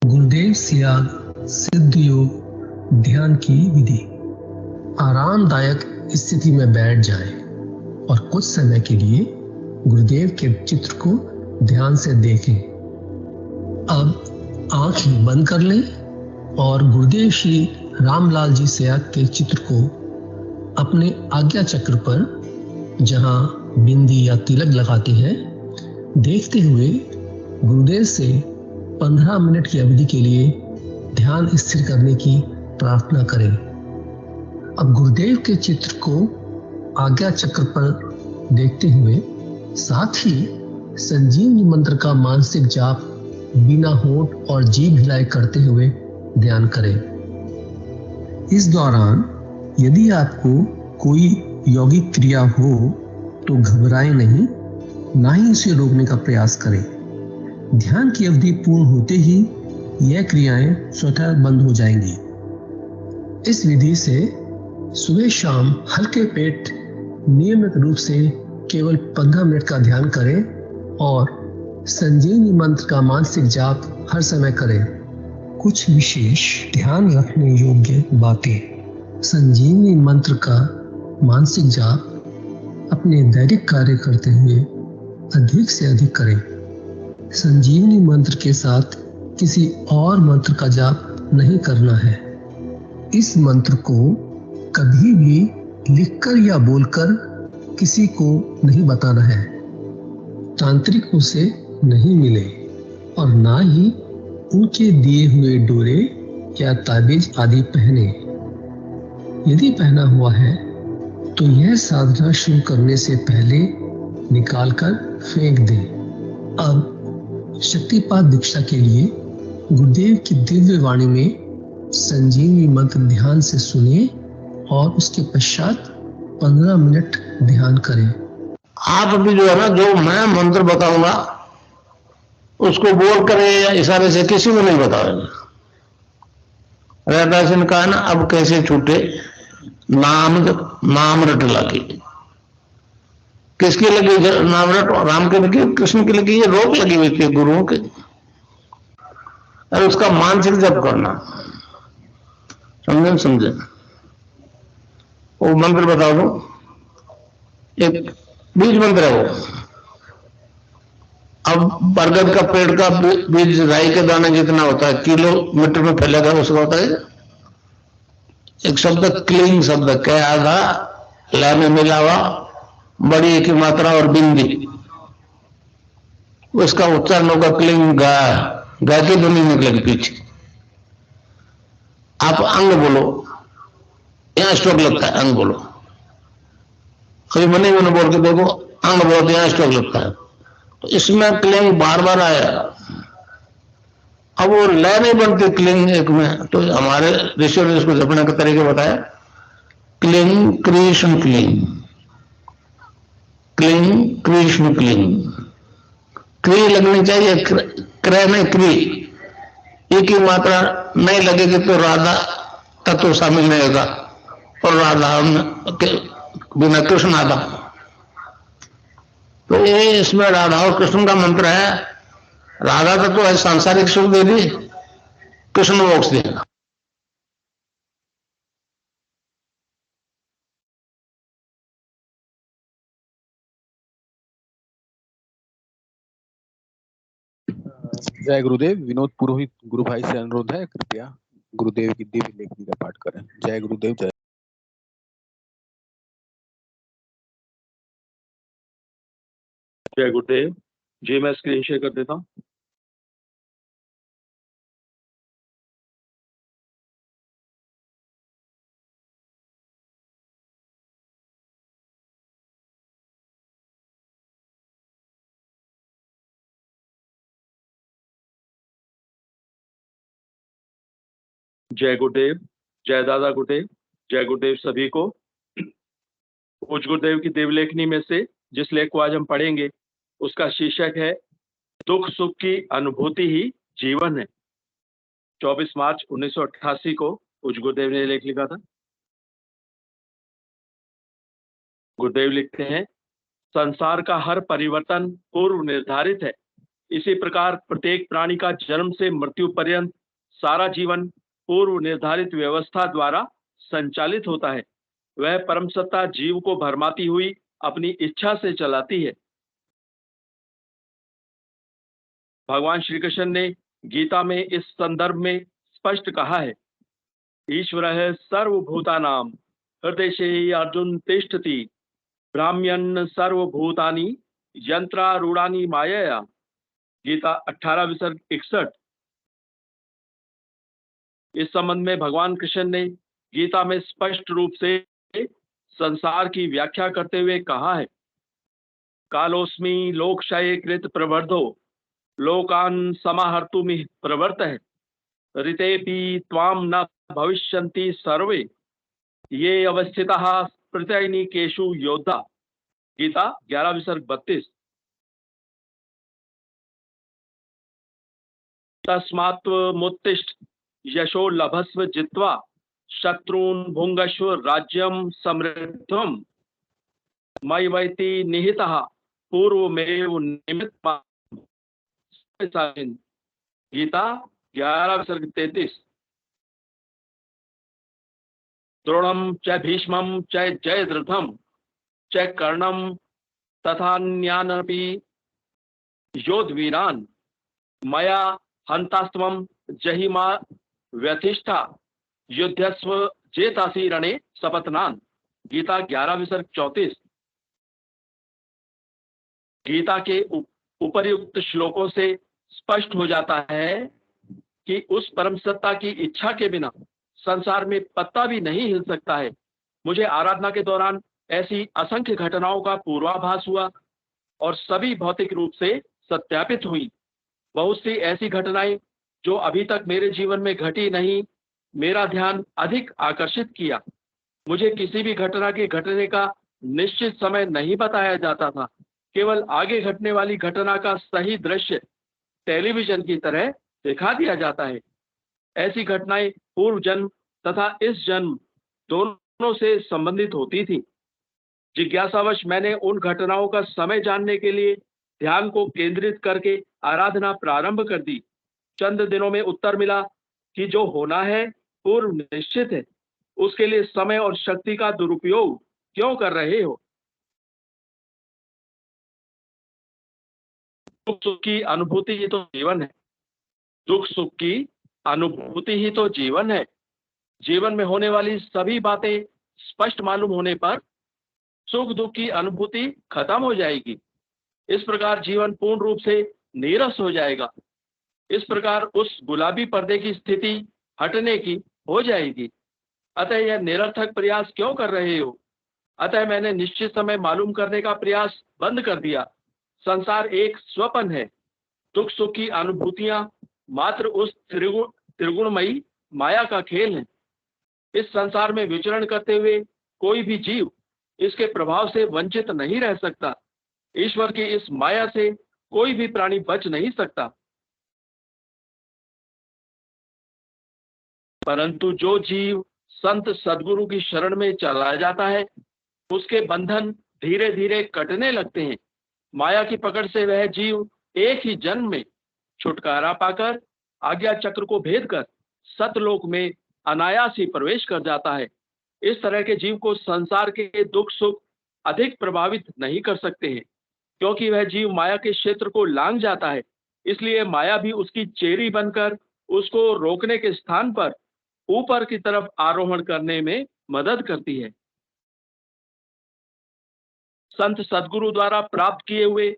गुरुदेव सियाग सिद्ध योग ध्यान की विधि। आरामदायक स्थिति में बैठ जाएं और कुछ समय के लिए गुरुदेव के चित्र को ध्यान से देखें। अब आंखें बंद कर लें और गुरुदेव श्री रामलाल जी सियाग के चित्र को अपने आज्ञा चक्र पर, जहां बिंदी या तिलक लगाते हैं, देखते हुए गुरुदेव से 15 मिनट की अवधि के लिए ध्यान स्थिर करने की प्रार्थना करें। अब गुरुदेव के चित्र को आज्ञा चक्र पर देखते हुए साथ ही संजीवनी मंत्र का मानसिक जाप बिना होंठ और जीभ हिलाए करते हुए ध्यान करें। इस दौरान यदि आपको कोई यौगिक क्रिया हो तो घबराएं नहीं, ना ही उसे रोकने का प्रयास करें। ध्यान की अवधि पूर्ण होते ही यह क्रियाएं स्वतः बंद हो जाएंगी। इस विधि से सुबह शाम हल्के पेट नियमित रूप से केवल 15 मिनट का ध्यान करें और संजीवनी मंत्र का मानसिक जाप हर समय करें। कुछ विशेष ध्यान रखने योग्य बातें। संजीवनी मंत्र का मानसिक जाप अपने दैनिक कार्य करते हुए अधिक से अधिक करें। संजीवनी मंत्र के साथ किसी और मंत्र का जाप नहीं करना है। इस मंत्र को कभी भी लिखकर या बोलकर किसी को नहीं बताना है। तांत्रिक उसे नहीं मिले और ना ही उनके दिए हुए डोरे या ताबीज आदि पहने। यदि पहना हुआ है तो यह साधना शुरू करने से पहले निकालकर फेंक दें। अब शक्तिपात दीक्षा के लिए गुरुदेव की दिव्य वाणी में संजीवनी मंत्र ध्यान से सुनिए और उसके पश्चात 15 मिनट ध्यान करें। आप भी जो है ना, जो मैं मंत्र बताऊंगा उसको बोल कर या इशारे से किसी को नहीं बताओगे। रैदास ने कहा ना, अब कैसे छूटे नाम रट लगी। किसकी लगी नाम रट? राम की लगी, कृष्ण की लगी, ये रोक लगी हुई थी गुरुओं के। और उसका मानसिक जप करना, समझे? वो मंत्र बता दो, एक बीज मंत्र है वो। अब बरगद का पेड़ का बीज राई के दाने जितना होता है, किलोमीटर में फैलेगा, उसका होता है एक शब्द क्लीन शब्द, क्या आधा ला में मिला हुआ, बड़ी एक मात्रा और बिंदी, उसका उच्चारण होगा क्लीन गा। गा की ध्वनि निकलेगी पीछे। आप अंग बोलो, यहां स्ट्रोक लगता है, अंग बोलो। कभी मनी मैंने बोल के देखो, अंग बोलो तो यहां स्ट्रोक लगता है। तो इसमें क्लिंग बार बार आया। अब वो लय नहीं बनती क्लिंग एक में, तो हमारे ऋषि ने इसको जपने के तरीके बताया। Cling Krishna cling, cling Krishna cling. क्री लगनी चाहिए, क्रय नहीं क्री। एक ही मात्रा नहीं लगेगी तो राधा तत्व शामिल नहीं होगा, और राधा बिना कृष्ण आधा। तो ये इसमें राधा और कृष्ण का मंत्र है। राधा तत्व है सांसारिक सुख दे दी, कृष्ण मोक्ष देगा। जय गुरुदेव। विनोद पुरोहित गुरु भाई से अनुरोध है, कृपया गुरुदेव की दिव्य लेखनी का पाठ करें। जय गुरुदेव। जय जय गुरुदेव जी। मैं स्क्रीन शेयर कर देता हूँ। जय गुरुदेव, जय दादा गुरुदेव, जय गुरुदेव सभी को। उच्च गुरुदेव की देवलेखनी में से जिस लेख को आज हम पढ़ेंगे उसका शीर्षक है दुख सुख की अनुभूति ही जीवन है। 24 मार्च 1988 को उच्च गुरुदेव ने लेख लिखा था। गुरुदेव लिखते हैं, संसार का हर परिवर्तन पूर्व निर्धारित है, इसी प्रकार प्रत्येक प्राणी का जन्म से मृत्यु पर्यंत सारा जीवन पूर्व निर्धारित व्यवस्था द्वारा संचालित होता है। वह परम सत्ता जीव को भरमाती हुई अपनी इच्छा से चलाती है। भगवान श्री कृष्ण ने गीता में इस संदर्भ में स्पष्ट कहा है, ईश्वरः सर्वभूतानां हृदये अर्जुन तिष्ठति भ्राम्यन् सर्वभूतानि यंत्रारूढ़ानि मायया। गीता 18 विसर्ग 61। इस संबंध में भगवान कृष्ण ने गीता में स्पष्ट रूप से संसार की व्याख्या करते हुए कहा है, कालोस्मि लोकक्षये कृत प्रवर्धो लोकान् समाहर्तुमिह प्रवर्तः ऋतेऽपि त्वां न भविष्यन्ति सर्वे ये अवस्थितः प्रत्ययनिकेषु योद्धा। गीता 11 विसर्ग 32। तस्मात्त्वमुत्तिष्ठ यशो लभस्व जित्वा शत्रून् भुङ्गस्व राज्यं समृद्धम् मयि वैति निहितः पूर्वमेव निमित्तम्। गीता 11 विसर्ग 33। द्रोणं च भीष्मं च जयद्रथं च कर्णं तथान्यानपि योधवीरान् मया हन्तास्त्वं जहिमा व्यथिष्ठा युद्धस्व जेतासि रणे सपत्नान्। गीता 11 विसर्ग 34। गीता के उपर्युक्त श्लोकों से स्पष्ट हो जाता है कि उस परम सत्ता की इच्छा के बिना संसार में पत्ता भी नहीं हिल सकता है। मुझे आराधना के दौरान ऐसी असंख्य घटनाओं का पूर्वाभास हुआ और सभी भौतिक रूप से सत्यापित हुई। बहुत सी ऐसी घटनाएं जो अभी तक मेरे जीवन में घटी नहीं, मेरा ध्यान अधिक आकर्षित किया। मुझे किसी भी घटना के घटने का निश्चित समय नहीं बताया जाता था, केवल आगे घटने वाली घटना का सही दृश्य टेलीविजन की तरह दिखा दिया जाता है। ऐसी घटनाएं पूर्व जन्म तथा इस जन्म दोनों से संबंधित होती थी। जिज्ञासावश मैंने उन घटनाओं का समय जानने के लिए ध्यान को केंद्रित करके आराधना प्रारंभ कर दी। चंद दिनों में उत्तर मिला कि जो होना है पूर्व निश्चित है, उसके लिए समय और शक्ति का दुरुपयोग क्यों कर रहे हो। दुख सुख की अनुभूति ही तो जीवन है। दुख सुख की अनुभूति ही तो जीवन है। जीवन में होने वाली सभी बातें स्पष्ट मालूम होने पर सुख दुख की अनुभूति खत्म हो जाएगी। इस प्रकार जीवन पूर्ण रूप से नीरस हो जाएगा। इस प्रकार उस गुलाबी पर्दे की स्थिति हटने की हो जाएगी। अतः यह निरर्थक प्रयास क्यों कर रहे हो। अतः मैंने निश्चित समय मालूम करने का प्रयास बंद कर दिया। संसार एक स्वप्न है। दुख सुख की अनुभूतियां मात्र उस त्रिगुणमयी माया का खेल है। इस संसार में विचरण करते हुए कोई भी जीव इसके प्रभाव से वंचित नहीं रह सकता। ईश्वर की इस माया से कोई भी प्राणी बच नहीं सकता। परंतु जो जीव संत सद्गुरु की शरण में चला जाता है, उसके बंधन धीरे धीरे कटने लगते हैं। माया की पकड़ से वह जीव एक ही जन्म में छुटकारा पाकर आज्ञा चक्र को भेद कर सतलोक में अनायास ही प्रवेश कर जाता है। इस तरह के जीव को संसार के दुख सुख अधिक प्रभावित नहीं कर सकते हैं, क्योंकि वह जीव माया के क्षेत्र को लांघ जाता है। इसलिए माया भी उसकी चेरी बनकर उसको रोकने के स्थान पर ऊपर की तरफ आरोहण करने में मदद करती है। संत सद्गुरु द्वारा प्राप्त किए हुए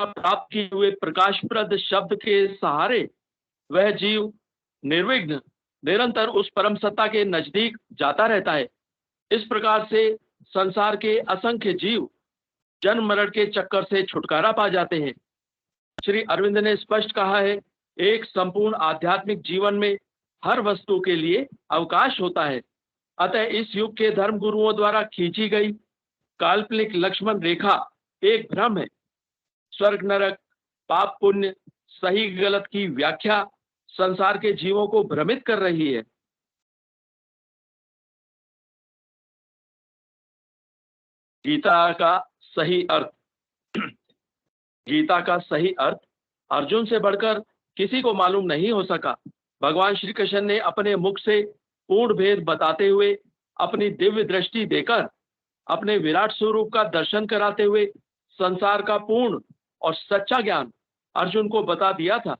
प्राप्त किए हुए प्रकाशप्रद शब्द के सहारे वह जीव निर्विघ्न निरंतर उस परम सत्ता के नजदीक जाता रहता है। इस प्रकार से संसार के असंख्य जीव जन्म मरण के चक्कर से छुटकारा पा जाते हैं। श्री अरविंद ने स्पष्ट कहा है, एक संपूर्ण आध्यात्मिक जीवन में हर वस्तु के लिए अवकाश होता है। अतः इस युग के धर्म गुरुओं द्वारा खींची गई काल्पनिक लक्ष्मण रेखा एक भ्रम है। स्वर्ग नरक पाप पुण्य सही गलत की व्याख्या संसार के जीवों को भ्रमित कर रही है। गीता का सही अर्थ। गीता का सही अर्थ अर्जुन से बढ़कर किसी को मालूम नहीं हो सका। भगवान श्री कृष्ण ने अपने मुख से पूर्ण भेद बताते हुए, अपनी दिव्य दृष्टि देकर, अपने विराट स्वरूप का दर्शन कराते हुए संसार का पूर्ण और सच्चा ज्ञान अर्जुन को बता दिया था।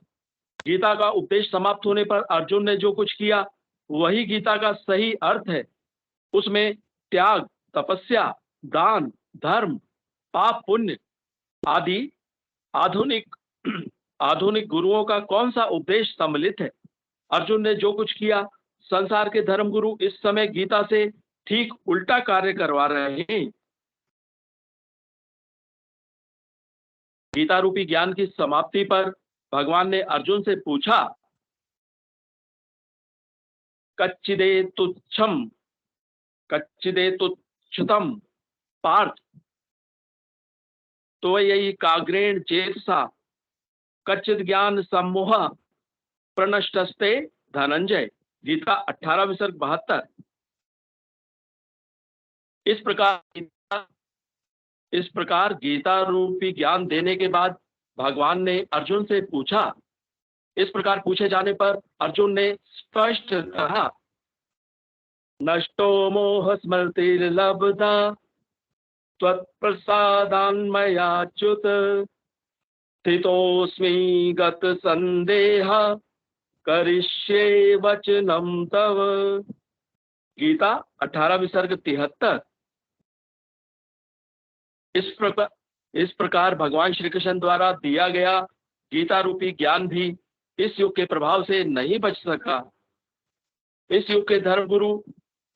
गीता का उपदेश समाप्त होने पर अर्जुन ने जो कुछ किया वही गीता का सही अर्थ है। उसमें त्याग, तपस्या, दान, धर्म, पाप, पुण्य आदि आधुनिक आधुनिक गुरुओं का कौन सा उपदेश सम्मिलित है? अर्जुन ने जो कुछ किया, संसार के धर्मगुरु इस समय गीता से ठीक उल्टा कार्य करवा रहे हैं। गीता रूपी ज्ञान की समाप्ति पर भगवान ने अर्जुन से पूछा, कच्चिदे तुच्छम कच्चिदे तुच्छतम पार्थ तो यही काग्रेण चेतसा कच्चिद ज्ञान सम्मोह प्रनष्टस्ते धनंजय। गीता 18 सर्ग 72। इस प्रकार गीता रूपी ज्ञान देने के बाद भगवान ने अर्जुन से पूछा। इस प्रकार पूछे जाने पर अर्जुन ने स्पष्ट कहा, नष्टो मोह स्मृतिर्लब्धा त्वत्प्रसादान्मयाच्युत स्थितोऽस्मि गत संदेह करिष्ये वचनं तव। गीता 18 सर्ग 73। इस प्रकार भगवान श्री कृष्ण द्वारा दिया गया गीता रूपी ज्ञान भी इस युग के प्रभाव से नहीं बच सका। इस युग के धर्मगुरु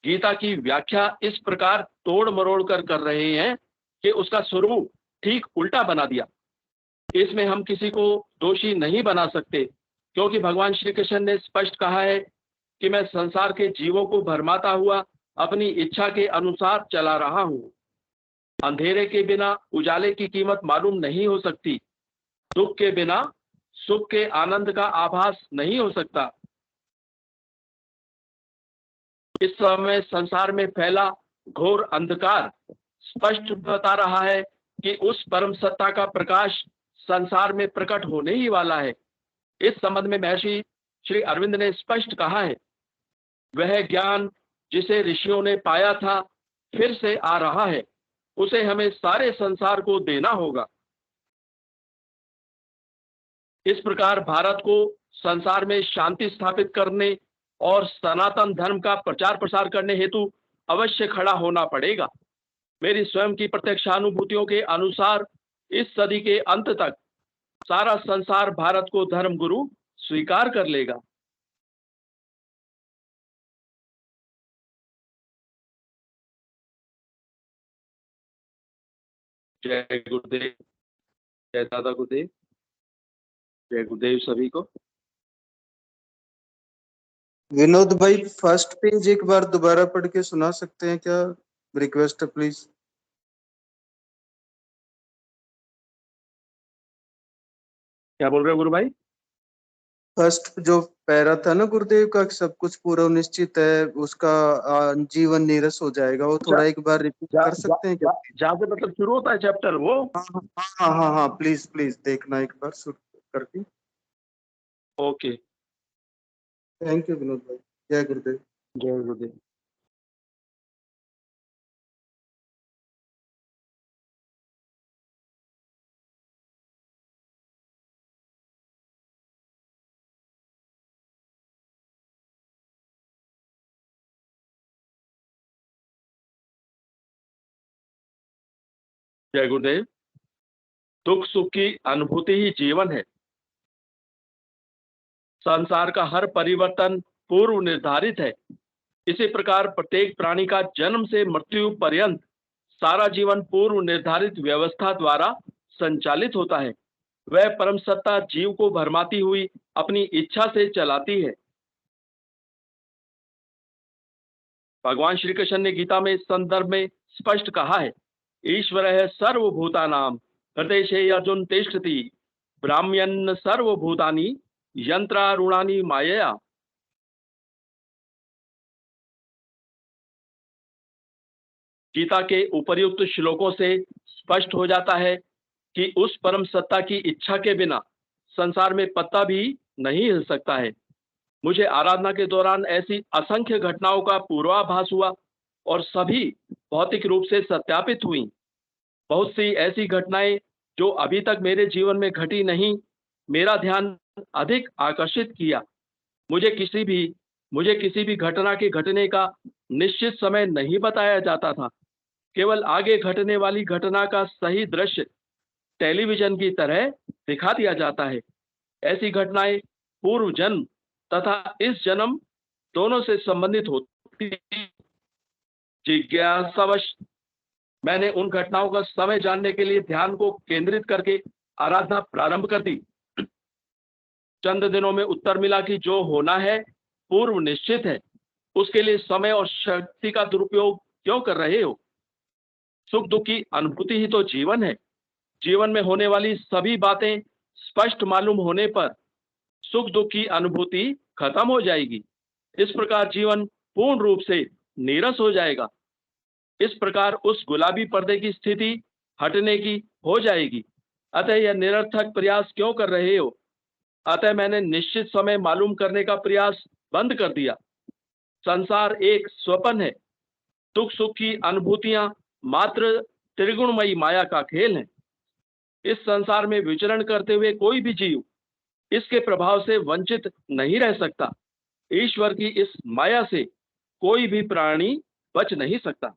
गीता की व्याख्या इस प्रकार तोड़ मरोड़ कर रहे हैं कि उसका स्वरूप ठीक उल्टा बना दिया। इसमें हम किसी को दोषी नहीं बना सकते, क्योंकि भगवान श्री कृष्ण ने स्पष्ट कहा है कि मैं संसार के जीवों को भरमाता हुआ अपनी इच्छा के अनुसार चला रहा हूं। अंधेरे के बिना उजाले की कीमत मालूम नहीं हो सकती, दुख के बिना सुख के आनंद का आभास नहीं हो सकता। इस समय संसार में फैला घोर अंधकार स्पष्ट बता रहा है कि उस परम सत्ता का प्रकाश संसार में प्रकट होने ही वाला है। इस संबंध में महर्षि श्री अरविंद ने स्पष्ट कहा है, वह ज्ञान जिसे ऋषियों ने पाया था फिर से आ रहा है, उसे हमें सारे संसार को देना होगा। इस प्रकार भारत को संसार में शांति स्थापित करने और सनातन धर्म का प्रचार प्रसार करने हेतु अवश्य खड़ा होना पड़ेगा। मेरी स्वयं की प्रत्यक्षानुभूतियों के अनुसार इस सदी के अंत तक सारा संसार भारत को धर्म गुरु स्वीकार कर लेगा। जय गुरुदेव, जय दादा गुरुदेव, जय गुरुदेव सभी को। विनोद भाई, फर्स्ट पेज एक बार दोबारा पढ़ के सुना सकते हैं क्या? रिक्वेस्ट है प्लीज। क्या बोल रहे हो गुरु भाई? फर्स्ट जो पैरा था ना गुरुदेव का, सब कुछ पूरा निश्चित है, उसका जीवन नीरस हो जाएगा, वो थोड़ा एक बार रिपीट कर सकते हैं क्या? जहाँ से मतलब शुरू होता है चैप्टर वो। हाँ, प्लीज प्लीज देखना एक बार शुरू करके। ओके, थैंक यू विनोद भाई। जय गुरुदेव। जय गुरुदेव। जय गुरुदेव। दुख सुख की अनुभूति ही जीवन है। संसार का हर परिवर्तन पूर्व निर्धारित है। इसी प्रकार प्रत्येक प्राणी का जन्म से मृत्यु पर्यंत सारा जीवन पूर्व निर्धारित व्यवस्था द्वारा संचालित होता है। वह परम सत्ता जीव को भरमाती हुई अपनी इच्छा से चलाती है। भगवान श्री कृष्ण ने गीता में इस संदर्भ में स्पष्ट कहा है, ईश्वरः सर्वभूतानां हृदये अर्जुन तिष्ठति ब्राह्म्यन् सर्वभूतानि यंत्रारूणानि मायया। गीता के उपर्युक्त श्लोकों से स्पष्ट हो जाता है कि उस परम सत्ता की इच्छा के बिना संसार में पत्ता भी नहीं हिल सकता है। मुझे आराधना के दौरान ऐसी असंख्य घटनाओं का पूर्वाभास हुआ और सभी भौतिक रूप से सत्यापित हुई। बहुत सी ऐसी घटनाएं जो अभी तक मेरे जीवन में घटी नहीं, मेरा ध्यान अधिक आकर्षित किया। मुझे किसी भी घटना के घटने का निश्चित समय नहीं बताया जाता था। केवल आगे घटने वाली घटना का सही दृश्य टेलीविजन की तरह दिखा दिया जाता है। ऐसी घटनाएं पूर्व जन्म तथा इस जन्म दोनों से संबंधित होती। जिज्ञासावश मैंने उन घटनाओं का समय जानने के लिए ध्यान को केंद्रित करके आराधना प्रारंभ कर दी। चंद दिनों में उत्तर मिला कि जो होना है पूर्व निश्चित है, उसके लिए समय और शक्ति का दुरुपयोग क्यों कर रहे हो? सुख दुख की अनुभूति ही तो जीवन है। जीवन में होने वाली सभी बातें स्पष्ट मालूम होने पर सुख दुख की अनुभूति खत्म हो जाएगी। इस प्रकार जीवन पूर्ण रूप से नीरस हो जाएगा। इस प्रकार उस गुलाबी पर्दे की स्थिति हटने की हो जाएगी। अतः यह निरर्थक प्रयास क्यों कर रहे हो? अतः मैंने निश्चित समय मालूम करने का प्रयास बंद कर दिया। संसार एक स्वप्न है। दुख सुख की अनुभूतियां मात्र त्रिगुणमयी माया का खेल है। इस संसार में विचरण करते हुए कोई भी जीव इसके प्रभाव से वंचित नहीं रह सकता। ईश्वर की इस माया से कोई भी प्राणी बच नहीं सकता।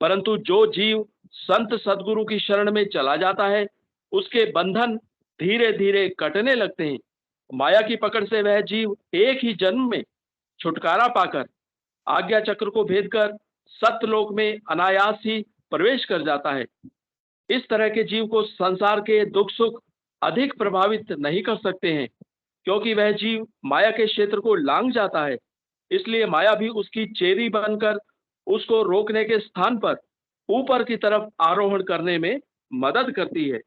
परंतु जो जीव संत सद्गुरु की शरण में चला जाता है, उसके बंधन धीरे धीरे कटने लगते हैं। माया की पकड़ से वह जीव एक ही जन्म में छुटकारा पाकर आज्ञा चक्र को भेदकर सत्यलोक में अनायास ही प्रवेश कर जाता है। इस तरह के जीव को संसार के दुख सुख अधिक प्रभावित नहीं कर सकते हैं, क्योंकि वह जीव माया के क्षेत्र को लांघ जाता है। इसलिए माया भी उसकी चेरी बनकर उसको रोकने के स्थान पर ऊपर की तरफ आरोहण करने में मदद करती है।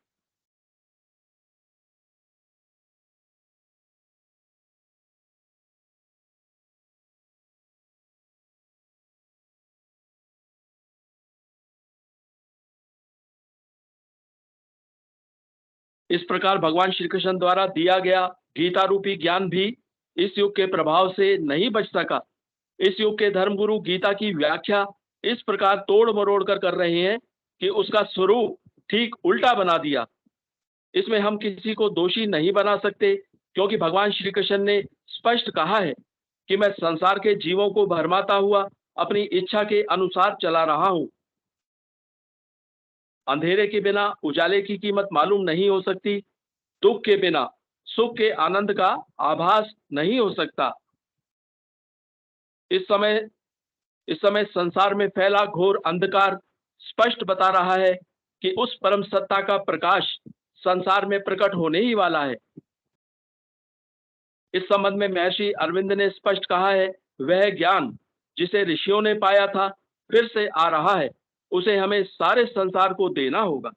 इस प्रकार भगवान श्री कृष्ण द्वारा दिया गया गीता रूपी ज्ञान भी इस युग के प्रभाव से नहीं बच सका। इस युग के धर्मगुरु गीता की व्याख्या इस प्रकार तोड़ मरोड़ कर रहे हैं कि उसका स्वरूप ठीक उल्टा बना दिया। इसमें हम किसी को दोषी नहीं बना सकते, क्योंकि भगवान श्री कृष्ण ने स्पष्ट कहा है कि मैं संसार के जीवों को भरमाता हुआ अपनी इच्छा के अनुसार चला रहा हूं। अंधेरे के बिना उजाले की कीमत मालूम नहीं हो सकती। दुख के बिना सुख के आनंद का आभास नहीं हो सकता। इस समय संसार में फैला घोर अंधकार स्पष्ट बता रहा है कि उस परम सत्ता का प्रकाश संसार में प्रकट होने ही वाला है। इस संबंध में महर्षि अरविंद ने स्पष्ट कहा है, वह ज्ञान जिसे ऋषियों ने पाया था फिर से आ रहा है, उसे हमें सारे संसार को देना होगा।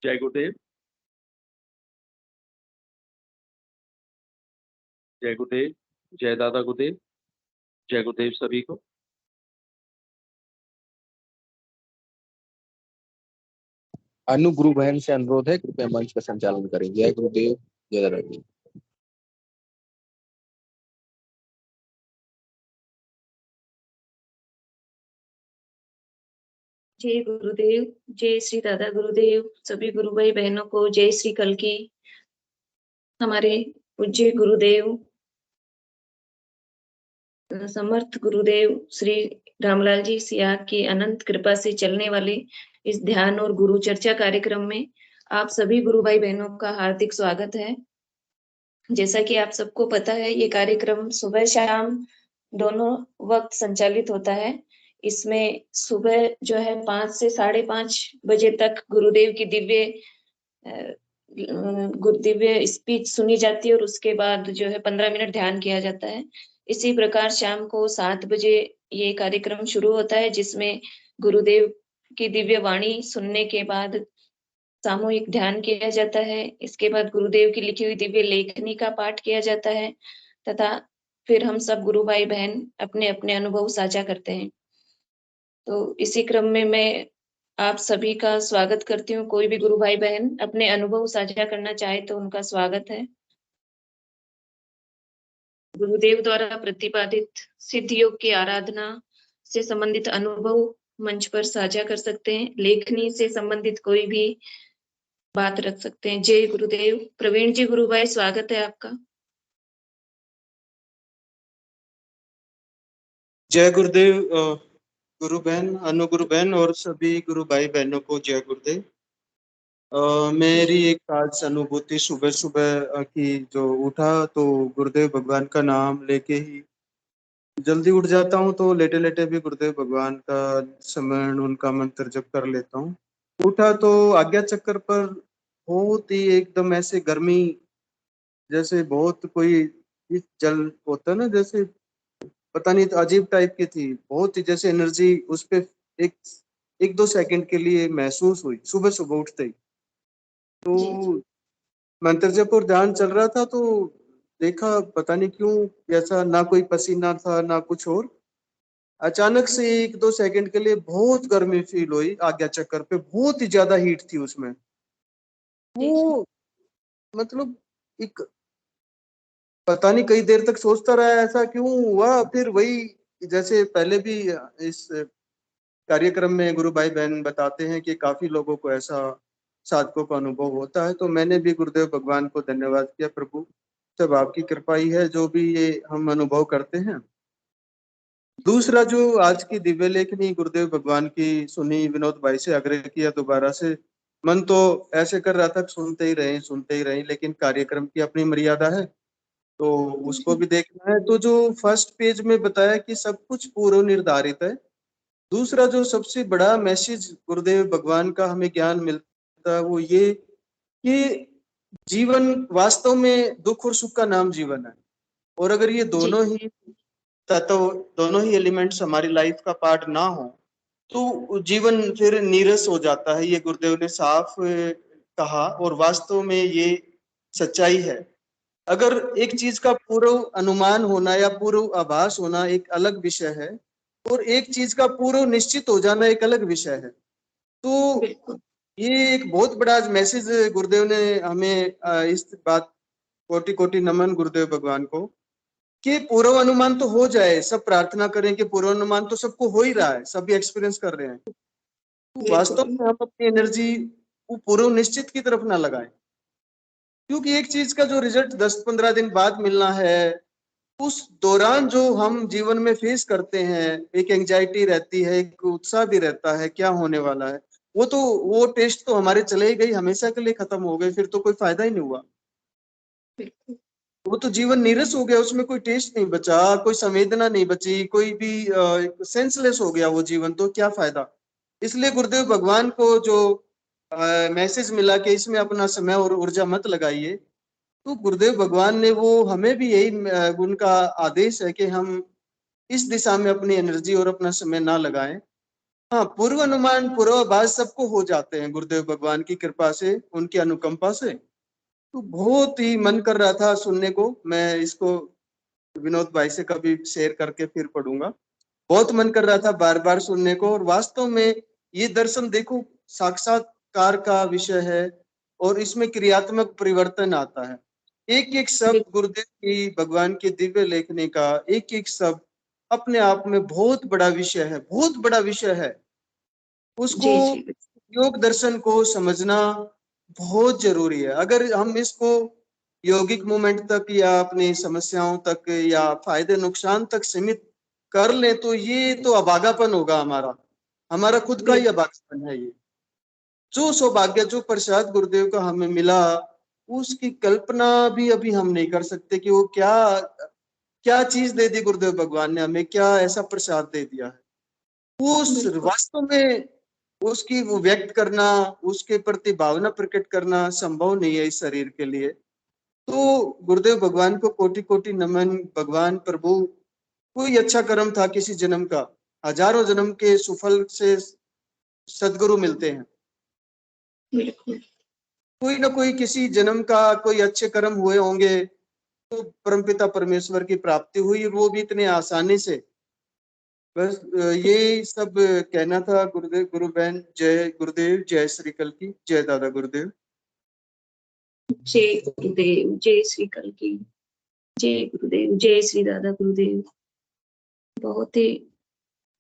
जय गुरुदेव। जय गुरुदेव। जय दादा गुरुदेव। जय गुरुदेव सभी को। अनु गुरु बहन से अनुरोध है, कृपया मंच का संचालन करें। जय गुरुदेव। जय दादा गुरु। जय गुरुदेव। जय श्री दादा गुरुदेव। सभी गुरु भाई बहनों को जय श्री कल की। हमारे पूज्य गुरुदेव समर्थ गुरुदेव श्री रामलाल जी सियाग की अनंत कृपा से चलने वाले इस ध्यान और गुरु चर्चा कार्यक्रम में आप सभी गुरु भाई बहनों का हार्दिक स्वागत है। जैसा कि आप सबको पता है, ये कार्यक्रम सुबह शाम दोनों वक्त संचालित होता है। इसमें सुबह जो है 5 से 5:30 बजे तक गुरुदेव की दिव्य स्पीच सुनी जाती है और उसके बाद जो है 15 मिनट ध्यान किया जाता है। इसी प्रकार शाम को 7 बजे ये कार्यक्रम शुरू होता है, जिसमें गुरुदेव की दिव्य वाणी सुनने के बाद सामूहिक ध्यान किया जाता है। इसके बाद गुरुदेव की लिखी हुई दिव्य लेखनी का पाठ किया जाता है तथा फिर हम सब गुरु भाई बहन अपने अपने अनुभव साझा करते हैं। तो इसी क्रम में मैं आप सभी का स्वागत करती हूँ। कोई भी गुरु भाई बहन अपने अनुभव साझा करना चाहे तो उनका स्वागत है। गुरुदेव द्वारा प्रतिपादित सिद्ध योग की आराधना से संबंधित अनुभव मंच पर साझा कर सकते हैं। लेखनी से संबंधित कोई भी बात रख सकते हैं। जय गुरुदेव। प्रवीण जी गुरु भाई, स्वागत है आपका। जय गुरुदेव गुरु बहन, अनु गुरु बहन और सभी गुरु भाई बहनों को जय गुरुदेव। मेरी एक खास अनुभूति सुबह सुबह की, जो उठा तो गुरुदेव भगवान का नाम लेके ही जल्दी उठ जाता हूँ, तो लेटे लेटे भी गुरुदेव भगवान का स्मरण, उनका मंत्र जप कर लेता हूँ। उठा तो आज्ञा चक्र पर बहुत ही एकदम ऐसे गर्मी, जैसे बहुत कोई इस जल होता है ना, जैसे पता नहीं, तो अजीब टाइप की थी, बहुत ही जैसे एनर्जी उस पे एक एक दो सेकंड के लिए महसूस हुई सुबह सुबह उठते ही। तो मंत्र जप और ध्यान चल रहा था, तो देखा पता नहीं क्यों ऐसा, ना कोई पसीना था ना कुछ और, अचानक से एक दो सेकंड के लिए बहुत गर्मी फील हुई आज्ञा चक्कर पे, बहुत ही ज्यादा हीट थी उसमें। वो मतलब एक, पता नहीं कई देर तक सोचता रहा ऐसा क्यों हुआ। फिर वही, जैसे पहले भी इस कार्यक्रम में गुरु भाई बहन बताते हैं कि काफी लोगों को ऐसा साधकों का अनुभव होता है, तो मैंने भी गुरुदेव भगवान को धन्यवाद किया, प्रभु सब आपकी कृपा ही है जो भी ये हम अनुभव करते हैं। दूसरा, जो आज की दिव्य लेखनी गुरुदेव भगवान की सुनी, विनोद भाई से आग्रह किया दोबारा से, मन तो ऐसे कर रहा था सुनते ही रहे, लेकिन कार्यक्रम की अपनी मर्यादा है तो उसको भी देखना है। तो जो फर्स्ट पेज में बताया कि सब कुछ पूर्व निर्धारित है, दूसरा जो सबसे बड़ा मैसेज गुरुदेव भगवान का हमें ज्ञान मिलता है वो ये कि जीवन वास्तव में दुख और सुख का नाम जीवन है, और अगर ये दोनों ही तत्व, दोनों ही एलिमेंट्स हमारी लाइफ का पार्ट ना हो तो जीवन फिर नीरस हो जाता है। ये गुरुदेव ने साफ कहा, और वास्तव में ये सच्चाई है। अगर एक चीज का पूर्व अनुमान होना या पूर्व आभास होना एक अलग विषय है, और एक चीज का पूर्व निश्चित हो जाना एक अलग विषय है। तो ये एक बहुत बड़ा मैसेज गुरुदेव ने हमें इस बात, कोटि कोटि नमन गुरुदेव भगवान को, कि पूर्व अनुमान तो हो जाए, सब प्रार्थना करें कि पूर्व अनुमान तो सबको हो ही रहा है, सभी एक्सपीरियंस कर रहे हैं, तो वास्तव में हम अपनी एनर्जी वो पूर्व निश्चित की तरफ ना लगाएं, क्योंकि एक चीज का जो रिजल्ट 10-15 दिन बाद मिलना है, उस दौरान जो हम जीवन में फेस करते हैं, एक एंजाइटी रहती है, एक उत्साह भी रहता है क्या होने वाला है, वो टेस्ट तो हमारे चले ही गई, हमेशा के लिए खत्म हो गए, फिर तो कोई फायदा ही नहीं हुआ। वो तो जीवन नीरस हो गया, उसमें कोई टेस्ट नहीं बचा, कोई संवेदना नहीं बची, कोई भी सेंसलेस हो गया वो जीवन, तो क्या फायदा। इसलिए गुरुदेव भगवान को जो मैसेज मिला कि इसमें अपना समय और ऊर्जा मत लगाइए, तो गुरुदेव भगवान ने वो हमें भी यही उनका आदेश है कि हम इस दिशा में अपनी एनर्जी और अपना समय ना लगाएं। हाँ, पूर्व अनुमान पूर्वाभास सबको हो जाते हैं गुरुदेव भगवान की कृपा से, उनकी अनुकंपा से। तो बहुत ही मन कर रहा था सुनने को, मैं इसको विनोद भाई से कभी शेयर करके फिर पढ़ूंगा। बहुत मन कर रहा था बार बार सुनने को, और वास्तव में ये दर्शन देखो साक्षात्कार का विषय है, और इसमें क्रियात्मक परिवर्तन आता है। एक एक शब्द गुरुदेव की, भगवान की दिव्य लेखनी का एक एक शब्द अपने आप में बहुत बड़ा विषय है, बहुत बड़ा विषय है। उसको, योग दर्शन को समझना बहुत जरूरी है। अगर हम इसको यौगिक मूवमेंट तक या अपनी समस्याओं तक या फायदे नुकसान तक सीमित कर ले तो ये तो अभागापन होगा, हमारा खुद का ही अभागापन है। ये जो सौभाग्य, जो प्रसाद गुरुदेव का हमें मिला, उसकी कल्पना भी अभी हम नहीं कर सकते कि वो क्या क्या चीज दे दी गुरुदेव भगवान ने हमें, क्या ऐसा प्रसाद दे दिया है। उस वास्तव में उसकी वो व्यक्त करना, उसके प्रति भावना प्रकट करना संभव नहीं है इस शरीर के लिए। तो गुरुदेव भगवान को कोटि कोटि नमन। भगवान प्रभु, कोई अच्छा कर्म था किसी जन्म का, हजारों जन्म के सुफल से सदगुरु मिलते हैं। कोई ना कोई किसी जन्म का कोई अच्छे कर्म हुए होंगे, तो परमपिता परमेश्वर की प्राप्ति हुई, वो भी इतने आसानी से। बस ये सब कहना था गुरुदेव। गुरु बहन, जय गुरुदेव, जय श्री कल की, जय दादा गुरुदेव। जय गुरुदेव, जय श्री कल की, जय गुरुदेव, जय श्री दादा गुरुदेव। बहुत ही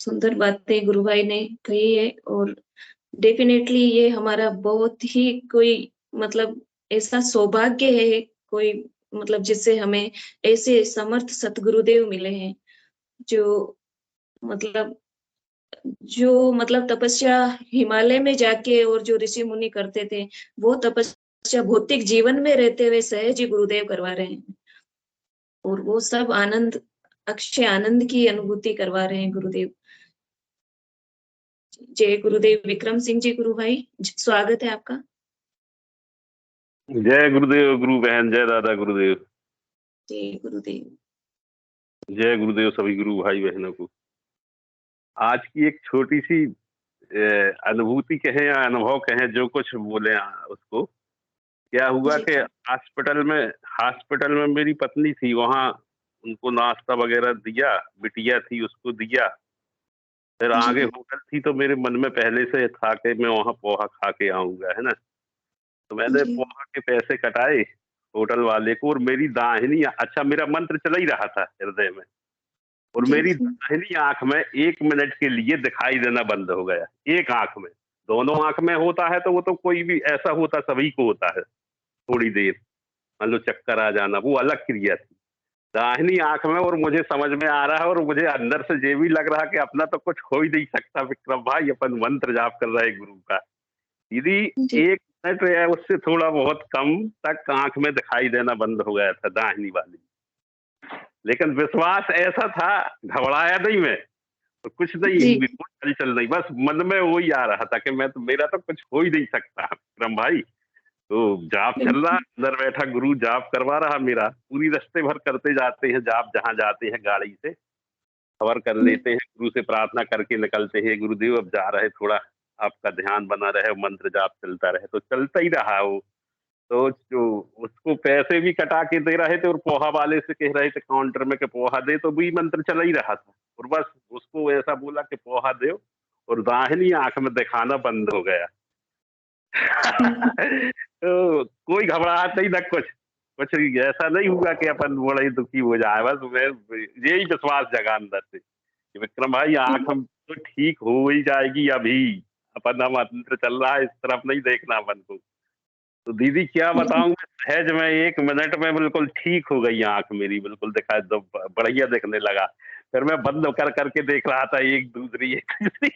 सुंदर बातें गुरु भाई ने कही है, और डेफिनेटली ये हमारा बहुत ही कोई मतलब ऐसा सौभाग्य है, कोई मतलब जिससे हमें ऐसे समर्थ सतगुरुदेव मिले हैं, जो मतलब तपस्या हिमालय में जाके और जो ऋषि मुनि करते थे, वो तपस्या भौतिक जीवन में रहते हुए सहज ही गुरुदेव करवा रहे हैं, और वो सब आनंद, अक्षय आनंद की अनुभूति करवा रहे हैं गुरुदेव। जय गुरुदेव। विक्रम सिंह जी गुरु भाई, स्वागत है आपका। जय गुरुदेव गुरु बहन, जय दादा गुरुदेव। जय गुरुदेव। जय गुरुदेव सभी गुरु भाई बहनों को। आज की एक छोटी सी अनुभूति कहें या अनुभव कहें, जो कुछ बोले उसको। क्या हुआ कि हॉस्पिटल में मेरी पत्नी थी, वहाँ उनको नाश्ता वगैरह दिया, बिटिया थी उसको दिया, फिर आगे होटल थी, तो मेरे मन में पहले से था कि मैं वहाँ पोहा खा के आऊंगा, है ना। तो मैंने पोहा के पैसे कटाए होटल वाले को, और मेरी दाहिनी, अच्छा मेरा मंत्र चल ही रहा था हृदय में, और मेरी दाहिनी आंख में 1 मिनट के लिए दिखाई देना बंद हो गया। एक आंख में, दोनों आंख में होता है तो वो तो कोई भी ऐसा होता, सभी को होता है थोड़ी देर, मान लो चक्कर आ जाना, वो अलग क्रिया थी। दाहिनी आंख में, और मुझे समझ में आ रहा है, और मुझे अंदर से ये भी लग रहा कि अपना तो कुछ हो ही नहीं सकता विक्रम भाई, अपन मंत्र जाप कर रहे गुरु का। यदि 1 मिनट या उससे थोड़ा बहुत कम तक आंख में दिखाई देना बंद हो गया था दाहिनी वाली, लेकिन विश्वास ऐसा था, घबराया नहीं मैं, तो कुछ नहीं, कोई हलचल नहीं, बस मन में वही आ रहा था कि मेरा तो कुछ हो ही नहीं सकता विक्रम भाई। तो जाप चल रहा, अंदर बैठा गुरु जाप करवा रहा मेरा, पूरी रास्ते भर करते जाते हैं जाप, जहाँ जाते हैं गाड़ी से खबर कर लेते हैं, गुरु से प्रार्थना करके निकलते हैं, गुरुदेव अब जा रहे, थोड़ा आपका ध्यान बना रहे, मंत्र जाप चलता रहे, तो चलता ही रहा वो। तो जो उसको पैसे भी कटा के दे रहे थे, और पोहा वाले से कह रहे थे काउंटर में कि पोहा दे, तो भी मंत्र चला ही रहा था, और बस उसको ऐसा बोला कि पोहा दे, और दाहिनी आंख में दिखाना बंद हो गया। तो कोई घबराहट नहीं, ना कुछ ऐसा नहीं हुआ कि अपन बड़ा ही दुखी हो जाए, बस मैं यही विश्वास जगा अंदर से कि विक्रम भाई आंख हम तो ठीक हो ही जाएगी, अभी अपन हम मंत्र चल रहा है, इस तरफ नहीं देखना अपन को। तो दीदी क्या बताऊं, मैं सहज में 1 मिनट में बिल्कुल ठीक हो गई आंख मेरी, बिल्कुल दिखा दो, बढ़िया दिखने लगा। फिर मैं बंद कर करके देख रहा था, एक दूसरी एक दूसरी।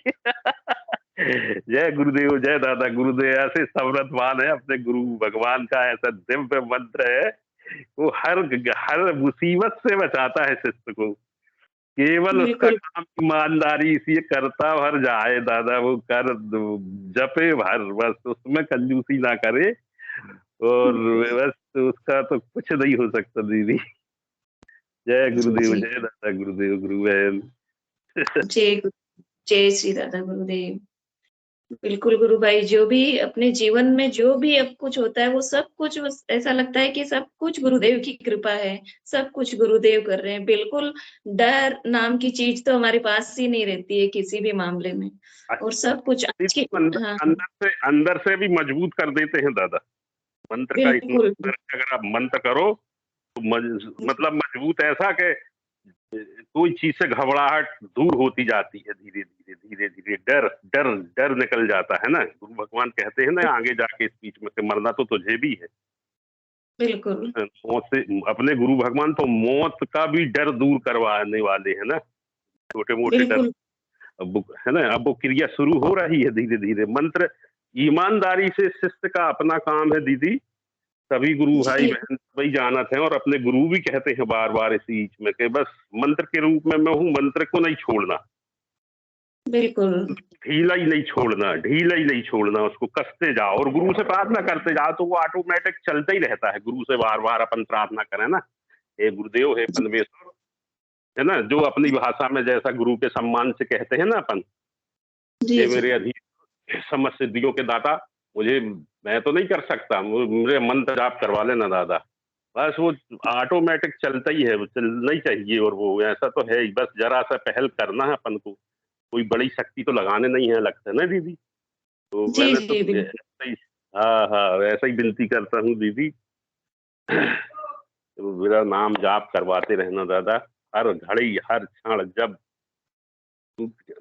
जय गुरुदेव, जय दादा गुरुदेव। ऐसे समर्थवान है अपने गुरु भगवान का, ऐसा दिव्य मंत्र है, वो हर मुसीबत से बचाता है शिष्य को। केवल उसका काम ईमानदारी से करता भर जाए दादा, वो कर जपे भर, बस उसमें कंजूसी ना करे, और बस उसका तो कुछ नहीं हो सकता दीदी। जय गुरुदेव, जय दादा गुरुदेव, गुरु बहन। जय श्री दादा गुरुदेव। बिल्कुल गुरु भाई, जो भी अपने जीवन में जो भी अब कुछ होता है, वो सब कुछ ऐसा लगता है कि सब कुछ गुरुदेव की कृपा है, सब कुछ गुरुदेव कर रहे हैं। बिल्कुल डर नाम की चीज तो हमारे पास ही नहीं रहती है किसी भी मामले में, और सब कुछ अंदर से भी मजबूत कर देते हैं दादा मंत्र का। अगर आप मंत्र करो तो मतलब मजबूत ऐसा कि कोई चीज से घबराहट दूर होती जाती है, धीरे धीरे धीरे धीरे डर डर डर निकल जाता है ना। गुरु भगवान कहते हैं ना आगे जाके स्पीच में कि मरना तो तुझे भी है। बिल्कुल। मौत से अपने गुरु भगवान तो मौत का भी डर दूर करवाने वाले हैं ना, छोटे मोटे डर। अब है ना, अब वो क्रिया शुरू हो रही है धीरे धीरे। मंत्र ईमानदारी से शिष्य का अपना काम है दीदी, सभी गुरु भाई बहन वही जानत हैं, और अपने गुरु भी कहते हैं बार बार इस बीच में कि बस मंत्र के रूप में मैं हूँ, मंत्र को नहीं छोड़ना, बिल्कुल ढीला ही नहीं छोड़ना, ढीला ही नहीं छोड़ना, उसको कसते जाओ और गुरु से प्रार्थना करते जाओ, तो वो ऑटोमेटिक चलता ही रहता है। गुरु से बार बार अपन प्रार्थना करें ना, हे गुरुदेव, हे परमेश्वर, है ना, जो अपनी भाषा में जैसा गुरु के सम्मान से कहते हैं ना अपन, ये मेरे अधीन समस्त सिद्धियों के दाता, मुझे मैं तो नहीं कर सकता, मुझे मंत्र जाप करवा लेना दादा, बस वो ऑटोमेटिक चलता ही है, वो चलना ही चाहिए। और वो ऐसा तो है ही, बस जरा सा पहल करना है अपन को, कोई बड़ी शक्ति तो लगाने नहीं है लगता है ना दीदी। तो जी मैंने तो जी बिल्कुल। ऐसा ही, हाँ हाँ ऐसा ही विनती करता हूँ दीदी। तो मेरा नाम जाप करवाते रहना दादा, हर घड़ी हर क्षण, जब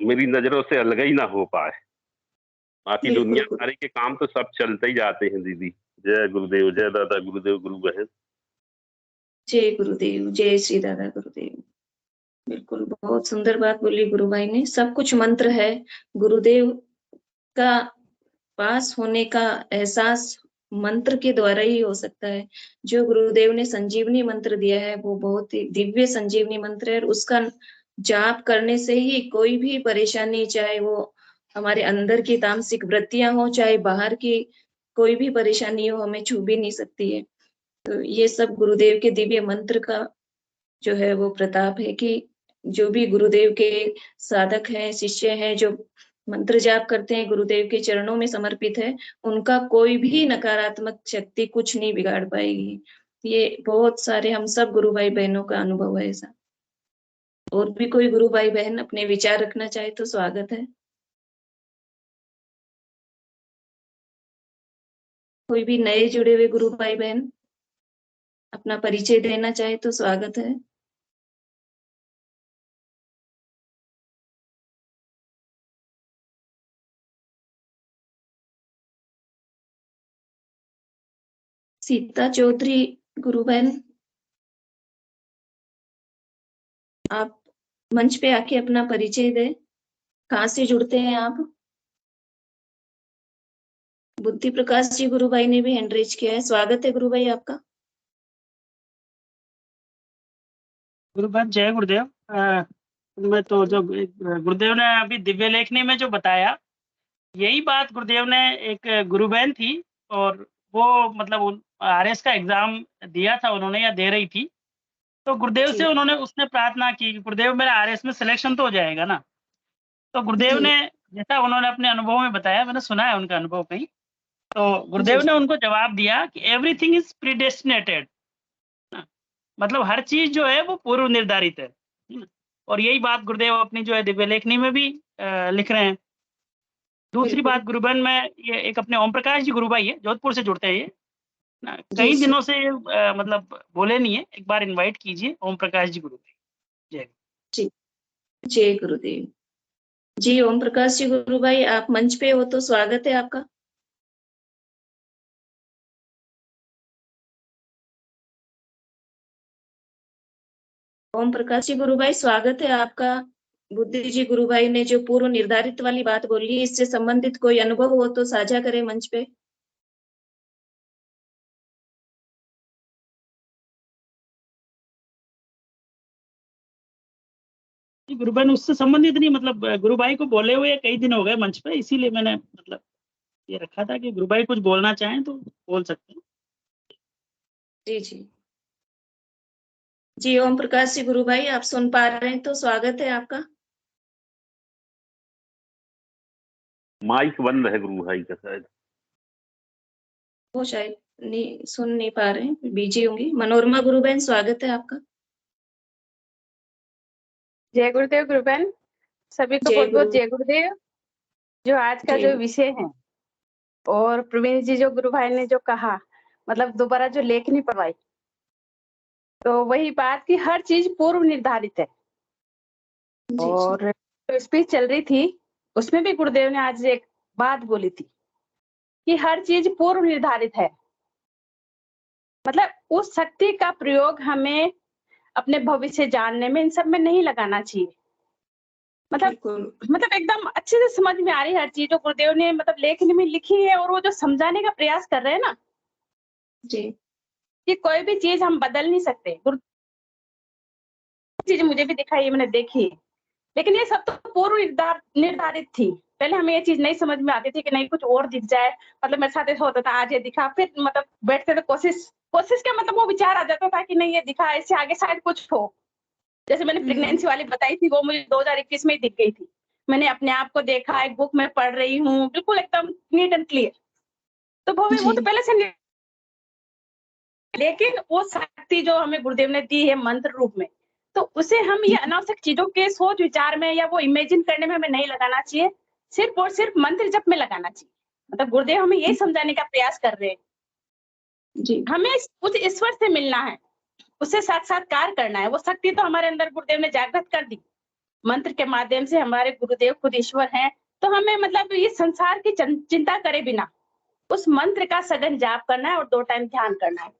मेरी नजरों से अलग ही ना हो पाए। बाकी बिल्कुल दुनियादारी के काम तो सब चलते ही जाते हैं दीदी। जय गुरुदेव, जय दादा गुरुदेव, गुरु बहन। जय गुरुदेव, जय श्री दादा गुरुदेव। बिल्कुल, बहुत सुंदर बात बोली गुरु भाई ने। सब कुछ मंत्र है। गुरुदेव का पास होने का एहसास मंत्र के द्वारा ही हो सकता है। जो गुरुदेव ने संजीवनी मंत्र दिया है वो बहुत ही दिव्य संजीवनी मंत्र है, और उसका जाप करने से ही कोई भी परेशानी, चाहे वो हमारे अंदर की तामसिक वृत्तियां हो, चाहे बाहर की कोई भी परेशानी हो, हमें छू भी नहीं सकती है। तो ये सब गुरुदेव के दिव्य मंत्र का जो है वो प्रताप है कि जो भी गुरुदेव के साधक हैं, शिष्य हैं, जो मंत्र जाप करते हैं, गुरुदेव के चरणों में समर्पित है, उनका कोई भी नकारात्मक शक्ति कुछ नहीं बिगाड़ पाएगी। ये बहुत सारे हम सब गुरु भाई बहनों का अनुभव है ऐसा। और भी कोई गुरु भाई बहन अपने विचार रखना चाहे तो स्वागत है। कोई भी नए जुड़े हुए गुरु भाई बहन अपना परिचय देना चाहे तो स्वागत है। सीता चौधरी गुरु बहन, आप मंच पे आके अपना परिचय दें। कहाँ से जुड़ते हैं आप? बुद्धि प्रकाश जी गुरु भाई ने भी हैंड रेज किया है। स्वागत है गुरु भाई आपका। गुरुपाद जय गुरुदेव। मैं तो जो गुरुदेव ने अभी दिव्य लेखनी में जो बताया, यही बात गुरुदेव ने, एक गुरु बहन थी और वो मतलब आरएस का एग्जाम दिया था उन्होंने, या दे रही थी। तो गुरुदेव से जी उसने प्रार्थना की कि गुरुदेव मेरा आरएस में सिलेक्शन तो हो जाएगा ना। तो गुरुदेव जी ने, जैसा उन्होंने अपने अनुभव में बताया, मैंने सुना है उनका अनुभव कहीं, तो जी गुरुदेव ने उनको जवाब दिया कि एवरीथिंग इज प्रीडेस्टिनेटेड। मतलब हर चीज जो है वो पूर्व निर्धारित है ना? और यही बात गुरुदेव अपनी जो है दिव्य लेखनी में भी लिख रहे हैं। दूसरी बिल्कुल। बात, गुरुबन में ये एक अपने ओम प्रकाश जी गुरु भाई है, जोधपुर से जुड़ते हैं ये ना, जी कई जी दिनों से मतलब बोले नहीं है, एक बार इनवाइट कीजिए ओम प्रकाश जी गुरु भाई। जय। जी जय गुरुदेव जी। ओम प्रकाश जी गुरु भाई आप मंच पे हो तो स्वागत है आपका। ओम प्रकाश जी गुरु भाई स्वागत है आपका। बुद्धि जी गुरु भाई ने जो पूर्व निर्धारित वाली बात बोली, इससे संबंधित कोई अनुभव हो तो साझा करें मंच पे। गुरुबन उससे संबंधित नहीं, मतलब गुरु भाई को बोले हुए कई दिन हो गए मंच पे, इसीलिए मैंने मतलब ये रखा था कि गुरु भाई कुछ बोलना चाहें तो बोल सकते हैं। जी जी जी। ओम प्रकाश जी गुरु भाई आप सुन पा रहे हैं तो स्वागत है आपका। माइक बंद है गुरु भाई का शायद। वो शायद नहीं सुन नहीं पा रहे हैं, बिजी होंगे। मनोरमा गुरु बहन स्वागत है आपका। जय गुरुदेव गुरुबहन, सभी को जय बहुत बहुत गुरु। जय गुरुदेव। जो आज का जय जो गुरु। विषय है, और प्रवीण जी जो गुरु भाई ने जो कहा, मतलब दोबारा जो लेखनी पढ़वाई, तो वही बात की हर चीज पूर्व निर्धारित है। जी जी और जो स्पीच चल रही थी उसमें भी गुरुदेव ने आज एक बात बोली थी कि हर चीज पूर्व निर्धारित है। मतलब उस शक्ति का प्रयोग हमें अपने भविष्य जानने में, इन सब में नहीं लगाना चाहिए। मतलब बिल्कुल। एकदम अच्छे से समझ में आ रही है हर चीज जो गुरुदेव ने मतलब लेखनी में लिखी है, और वो जो समझाने का प्रयास कर रहे हैं ना, जी कि कोई भी चीज हम बदल नहीं सकते। चीज मुझे भी दिखाई, मैंने देखी, लेकिन ये सब तो पूर्व निर्धारित थी। पहले हमें ये चीज नहीं समझ में आती थी कि नहीं कुछ और दिख जाए। मतलब मेरे साथ ऐसा होता था, आज ये दिखा, फिर मतलब बैठते थे, कोशिश का मतलब वो विचार आ जाता था कि नहीं ये दिखा, इससे आगे शायद कुछ हो। जैसे मैंने प्रेगनेंसी वाली बताई थी, वो मुझे 2021 में ही दिख गई थी। मैंने अपने आप को देखा, एक बुक में पढ़ रही हूँ, बिल्कुल एकदम नीट एंड क्लियर। तो वो जी तो पहले से लेकिन वो शक्ति जो हमें गुरुदेव ने दी है मंत्र रूप में, तो उसे हम ये अनावश्यक चीजों के सोच विचार में या वो इमेजिन करने में हमें नहीं लगाना चाहिए, सिर्फ और सिर्फ मंत्र जप में लगाना चाहिए। मतलब गुरुदेव हमें यही समझाने का प्रयास कर रहे हैं। जी हमें उस ईश्वर से मिलना है, उससे साक्षात्कार करना है। वो शक्ति तो हमारे अंदर गुरुदेव ने जागृत कर दी मंत्र के माध्यम से। हमारे गुरुदेव खुद ईश्वर हैं, तो हमें मतलब ये संसार की चिंता करे बिना उस मंत्र का सघन जाप करना है और 2 टाइम ध्यान करना है।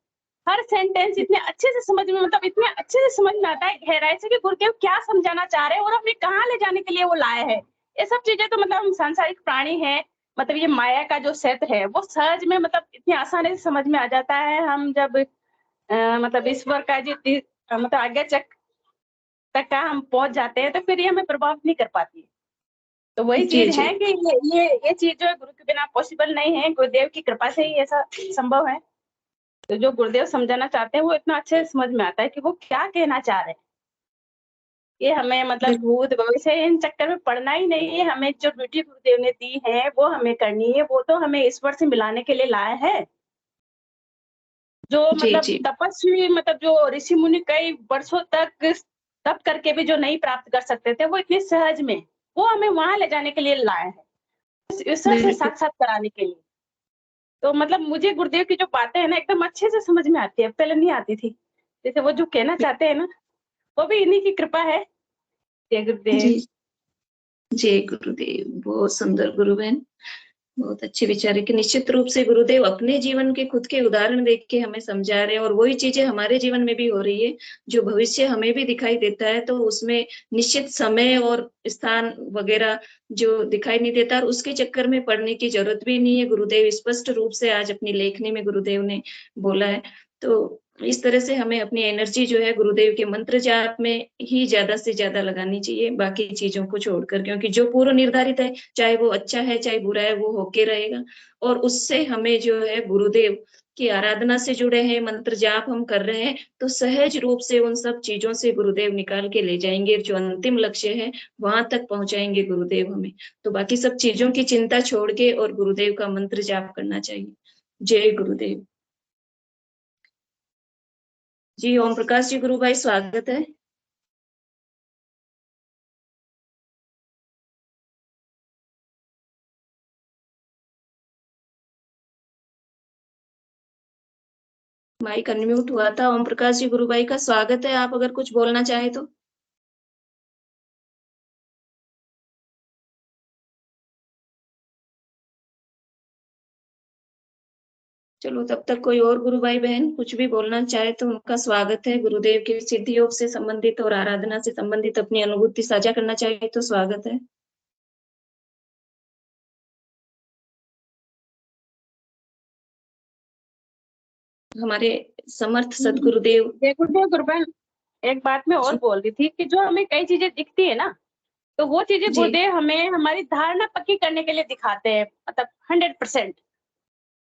हर सेंटेंस इतने अच्छे से समझ में, मतलब इतने अच्छे से समझ में आता है गहराई से कि गुरुदेव क्या समझाना चाह रहे हैं और हमें कहाँ ले जाने के लिए वो लाए हैं। ये सब चीजें तो मतलब हम सांसारिक प्राणी हैं, मतलब ये माया का जो क्षेत्र है वो सहज में मतलब इतनी आसानी से समझ में आ जाता है। हम जब मतलब ईश्वर का मतलब आज्ञा चक्र तक का हम पहुंच जाते हैं तो फिर ये हमें प्रभावित नहीं कर पाती है। तो वही जी चीज जी है कि ये चीज जो है गुरु के बिना पॉसिबल नहीं है, गुरुदेव की कृपा से ही ऐसा संभव है। तो जो गुरुदेव समझाना चाहते हैं वो इतना अच्छे से समझ में आता है कि वो क्या कहना चाह रहे हैं। ये हमें मतलब भूत भविष्य इन चक्कर में पड़ना ही नहीं है। हमें जो ड्यूटी गुरुदेव ने दी है वो हमें करनी है। वो तो हमें ईश्वर से मिलाने के लिए लाए हैं। जो जी मतलब जी तपस्वी, मतलब जो ऋषि मुनि कई वर्षों तक तप करके भी जो नहीं प्राप्त कर सकते थे, वो इतने सहज में वो हमें वहां ले जाने के लिए लाए हैं, उस ईश्वर से बिल्कुल साक्षात कराने के लिए। तो मतलब मुझे गुरुदेव की जो बातें हैं ना एकदम अच्छे से समझ में आती है, पहले नहीं आती थी। जैसे वो जो कहना चाहते हैं ना, वो भी इन्हीं की कृपा है। जय गुरुदेव। जी जय गुरुदेव। बहुत सुंदर गुरु बहन, बहुत अच्छे विचार है कि निश्चित रूप से गुरुदेव अपने जीवन के खुद के उदाहरण देख के हमें समझा रहे हैं और वही चीजें हमारे जीवन में भी हो रही है। जो भविष्य हमें भी दिखाई देता है तो उसमें निश्चित समय और स्थान वगैरह जो दिखाई नहीं देता और उसके चक्कर में पड़ने की जरूरत भी नहीं है। गुरुदेव स्पष्ट रूप से आज अपनी लेखनी में गुरुदेव ने बोला है। तो इस तरह से हमें अपनी एनर्जी जो है गुरुदेव के मंत्र जाप में ही ज्यादा से ज्यादा लगानी चाहिए, बाकी चीजों को छोड़कर, क्योंकि जो पूर्व निर्धारित है चाहे वो अच्छा है चाहे बुरा है वो होके रहेगा। और उससे हमें जो है गुरुदेव की आराधना से जुड़े हैं, मंत्र जाप हम कर रहे हैं तो सहज रूप से उन सब चीजों से गुरुदेव निकाल के ले जाएंगे। जो अंतिम लक्ष्य है वहां तक पहुंचाएंगे गुरुदेव हमें। तो बाकी सब चीजों की चिंता छोड़ के और गुरुदेव का मंत्र जाप करना चाहिए। जय गुरुदेव। जी ओम प्रकाश जी गुरु भाई स्वागत है। माइक अनम्यूट हुआ था। ओम प्रकाश जी गुरु भाई का स्वागत है, आप अगर कुछ बोलना चाहे तो। चलो तब तक कोई और गुरु भाई बहन कुछ भी बोलना चाहे तो उनका स्वागत है। गुरुदेव के सिद्धि योग से संबंधित और आराधना से संबंधित अपनी अनुभूति साझा करना चाहे तो स्वागत है। हमारे समर्थ सदगुरुदेव। जय गुरुदेव। गुरुबहन, एक बात मैं और जी बोल रही थी कि जो हमें कई चीजें दिखती है ना, तो वो चीजें जी गुरुदेव हमें हमारी धारणा पक्की करने के लिए दिखाते हैं, मतलब 100%।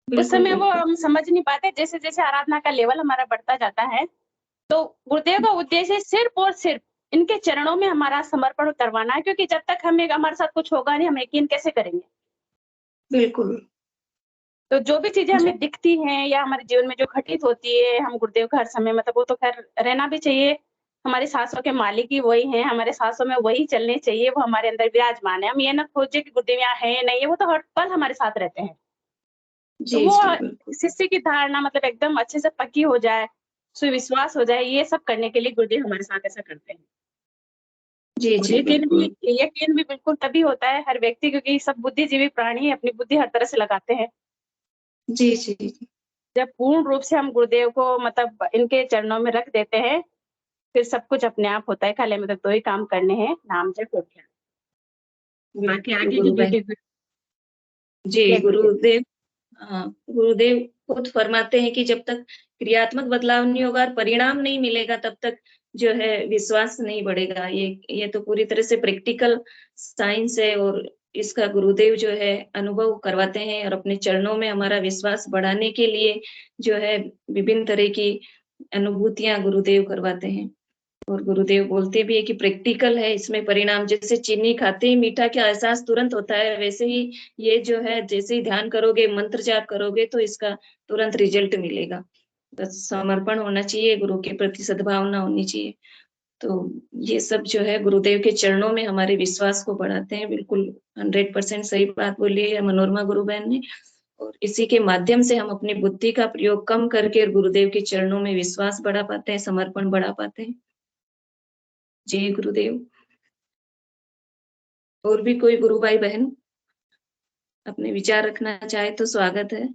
उस बिल्कुल समय वो बिल्कुल हम समझ नहीं पाते। जैसे जैसे आराधना का लेवल हमारा बढ़ता जाता है तो गुरुदेव का उद्देश्य सिर्फ और सिर्फ इनके चरणों में हमारा समर्पण करवाना है, क्योंकि जब तक हमारे साथ कुछ होगा नहीं, हम यकीन कैसे करेंगे। बिल्कुल। तो जो भी चीजें जी हमें दिखती हैं या हमारे जीवन में जो घटित होती है, हम गुरुदेव का हर समय, मतलब वो तो खैर रहना भी चाहिए। हमारी सांसों के मालिक ही वही हैं, हमारे सांसों में वही चलने चाहिए, वो हमारे अंदर विराजमान है। हम ये ना खोजे कि गुरुदेव यहाँ है नहीं है, वो तो हर पल हमारे साथ रहते हैं। तो जी वो जी बिल्कुल। शिष्य की धारणा मतलब एकदम अच्छे से पक्की हो जाए, सुविश्वास हो जाए, ये सब करने के लिए गुरुदेव हमारे साथ ऐसा करते हैं। जी और जी बिल्कुल। यकीन भी बिल्कुल तभी होता है हर व्यक्ति, क्योंकि सब बुद्धिजीवी प्राणी है, अपनी बुद्धि हर तरह से लगाते हैं। जी जी जी जब पूर्ण रूप से हम गुरुदेव को मतलब इनके चरणों में रख देते हैं, फिर सब कुछ अपने आप होता है। खाली हमें तो 2 ही काम करने हैं, नाम जप और ध्यान। बाकी बिल्कुल आगे की गुरु भाई। ड्यूटी जी जय गुरुदेव। गुरुदेव। हाँ गुरुदेव खुद फरमाते हैं कि जब तक क्रियात्मक बदलाव नहीं होगा और परिणाम नहीं मिलेगा तब तक जो है विश्वास नहीं बढ़ेगा। ये तो पूरी तरह से प्रैक्टिकल साइंस है और इसका गुरुदेव जो है अनुभव करवाते हैं और अपने चरणों में हमारा विश्वास बढ़ाने के लिए जो है विभिन्न तरह की अनुभूतियां गुरुदेव करवाते हैं। और गुरुदेव बोलते भी है कि प्रैक्टिकल है, इसमें परिणाम, जैसे चीनी खाते ही मीठा का एहसास तुरंत होता है वैसे ही ये जो है जैसे ही ध्यान करोगे मंत्र जाप करोगे तो इसका तुरंत रिजल्ट मिलेगा। बस समर्पण होना चाहिए, गुरु के प्रति सद्भावना होनी चाहिए। तो ये सब जो है गुरुदेव के चरणों में हमारे विश्वास को बढ़ाते हैं। बिल्कुल 100% सही बात बोली है मनोरमा गुरु बहन ने। और इसी के माध्यम से हम अपनी बुद्धि का प्रयोग कम करके गुरुदेव के चरणों में विश्वास बढ़ा पाते हैं, समर्पण बढ़ा पाते हैं। जय गुरुदेव। और भी कोई गुरु भाई बहन अपने विचार रखना चाहे तो स्वागत है।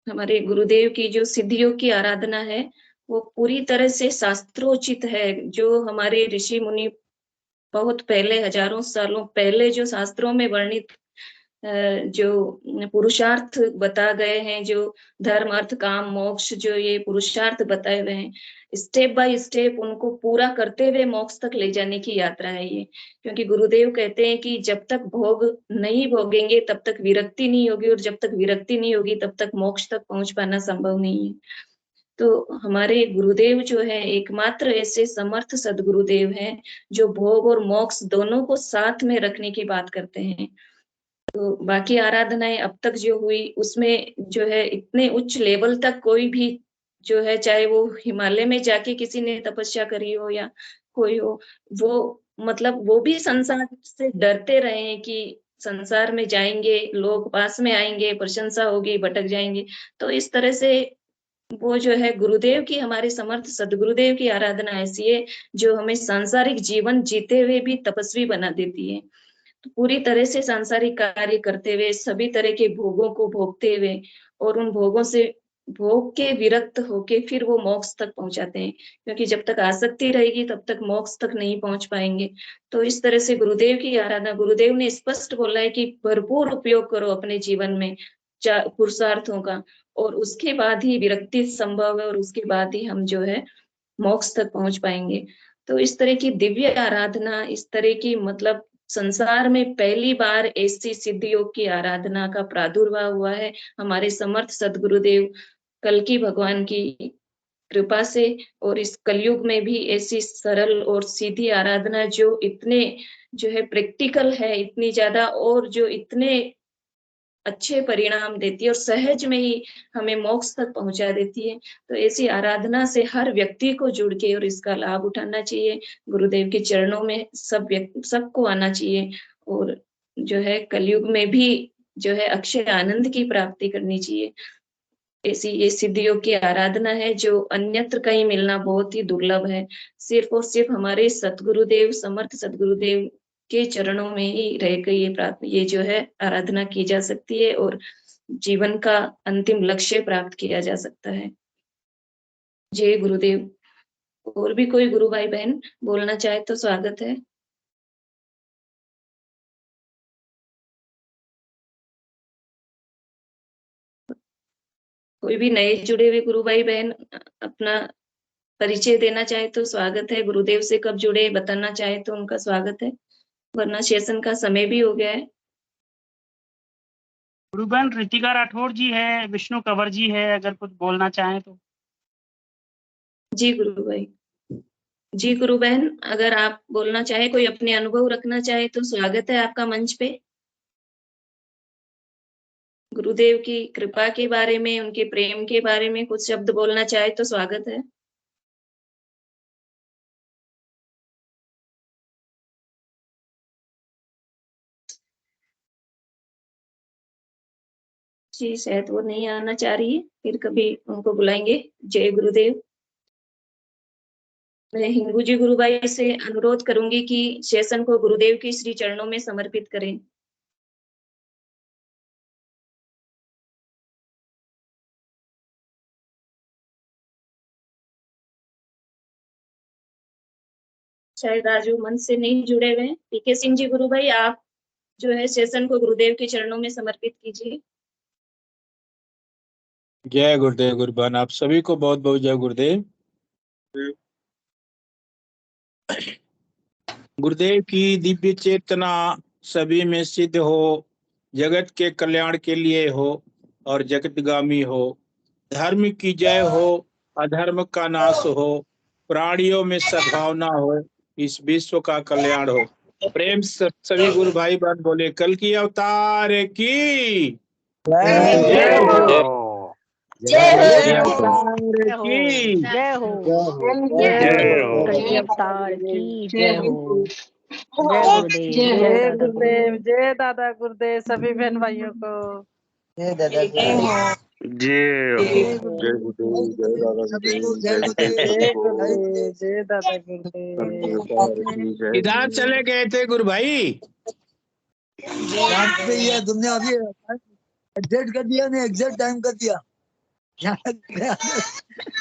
हमारे गुरुदेव की जो सिद्धियों की आराधना है वो पूरी तरह से शास्त्रोचित है। जो हमारे ऋषि मुनि बहुत पहले, हजारों सालों पहले जो शास्त्रों में वर्णित जो पुरुषार्थ बता गए हैं, जो धर्म अर्थ काम मोक्ष, जो ये पुरुषार्थ बताए हुए हैं, स्टेप बाय स्टेप उनको पूरा करते हुए मोक्ष तक ले जाने की यात्रा है ये। क्योंकि गुरुदेव कहते हैं कि जब तक भोग नहीं भोगेंगे तब तक विरक्ति नहीं होगी, और जब तक विरक्ति नहीं होगी तब तक मोक्ष तक पहुंच पाना संभव नहीं है। तो हमारे गुरुदेव जो है एकमात्र ऐसे समर्थ सदगुरुदेव हैं जो भोग और मोक्ष दोनों को साथ में रखने की बात करते हैं। तो बाकी आराधनाएं अब तक जो हुई उसमें जो है इतने उच्च लेवल तक कोई भी जो है, चाहे वो हिमालय में जाके किसी ने तपस्या करी हो या कोई हो, वो मतलब वो भी संसार से डरते रहे हैं कि संसार में जाएंगे, लोग पास में आएंगे, प्रशंसा होगी, भटक जाएंगे। तो इस तरह से वो जो है गुरुदेव की, हमारे समर्थ सदगुरुदेव की आराधना ऐसी है जो हमें सांसारिक जीवन जीते हुए भी तपस्वी बना देती है। तो पूरी तरह से सांसारिक कार्य करते हुए, सभी तरह के भोगों को भोगते हुए और उन भोगों से भोग के विरक्त होके फिर वो मोक्ष तक पहुंचाते हैं। क्योंकि जब तक आसक्ति रहेगी तब तक मोक्ष तक नहीं पहुंच पाएंगे। तो इस तरह से गुरुदेव की आराधना, गुरुदेव ने स्पष्ट बोला है कि भरपूर उपयोग करो अपने जीवन में पुरुषार्थों का, और उसके बाद ही विरक्ति संभव है, और उसके बाद ही हम जो है मोक्ष तक पहुंच पाएंगे। तो इस तरह की दिव्य आराधना, इस तरह की मतलब संसार में पहली बार ऐसी सिद्ध योग की आराधना का प्रादुर्भाव हुआ है हमारे समर्थ सदगुरुदेव कल्कि भगवान की कृपा से। और इस कलयुग में भी ऐसी सरल और सीधी आराधना जो इतने जो है प्रैक्टिकल है, इतनी ज्यादा, और जो इतने अच्छे परिणाम देती है और सहज में ही हमें मोक्ष तक पहुंचा देती है। तो ऐसी आराधना से हर व्यक्ति को जुड़ के और इसका लाभ उठाना चाहिए। गुरुदेव के चरणों में सबको आना चाहिए, और जो है कलयुग में भी जो है अक्षय आनंद की प्राप्ति करनी चाहिए। ऐसी ये सिद्धियों की आराधना है जो अन्यत्र कहीं मिलना बहुत ही दुर्लभ है। सिर्फ और सिर्फ हमारे सतगुरुदेव, समर्थ सतगुरुदेव के चरणों में ही रहकर ये जो है आराधना की जा सकती है और जीवन का अंतिम लक्ष्य प्राप्त किया जा सकता है। जय गुरुदेव। और भी कोई गुरु भाई बहन बोलना चाहे तो स्वागत है। कोई भी नए जुड़े हुए गुरु भाई बहन अपना परिचय देना चाहे तो स्वागत है। गुरुदेव से कब जुड़े बताना चाहे तो उनका स्वागत है, वरना सेशन का समय भी हो गया है। गुरुबहन रितिका राठौर जी है, विष्णु कंवर जी है, अगर कुछ बोलना चाहें तो। जी गुरु भाई। जी गुरु बहन, अगर आप बोलना चाहे, कोई अपने अनुभव रखना चाहे तो स्वागत है आपका मंच पे। गुरुदेव की कृपा के बारे में, उनके प्रेम के बारे में कुछ शब्द बोलना चाहे तो स्वागत है। जी शायद वो नहीं आना चाह रही है, फिर कभी उनको बुलाएंगे। जय गुरुदेव। मैं हिंगू जी गुरु भाई से अनुरोध करूंगी कि सेशन को गुरुदेव के श्री चरणों में समर्पित करें। शायद आज वो मंच से नहीं जुड़े हुए हैं। पीके सिंह जी गुरु भाई, आप जो है सेशन को गुरुदेव के चरणों में समर्पित कीजिए। जय गुरुदेव। गुरुबहन आप सभी को बहुत बहुत जय गुरुदेव। गुरुदेव की दिव्य चेतना सभी में सिद्ध हो, जगत के कल्याण के लिए हो और जगतगामी हो। धर्म की जय हो, अधर्म का नाश हो, प्राणियों में सद्भावना हो, इस विश्व का कल्याण हो। प्रेम से सभी गुरु भाई बहन बोले कल की अवतार की जय हो। जय अवतार की जय हो। कलकी अवतार की जय हो। जय गुरुदेव। जय गुरुदेव, जय दादा गुरुदेव, सभी बहन भाइयों को जय दादा गुरुदेव। जय गुरुदेव, जय दादा गुरुदेव, जय गुरुदेव सभी को। गुरुदेव, जय दादा गुरुदेव। इधर चले गए थे गुरु भाई। तुमने अभी एग्जैक्ट कर दिया, नहीं एग्जैक्ट टाइम कर दिया।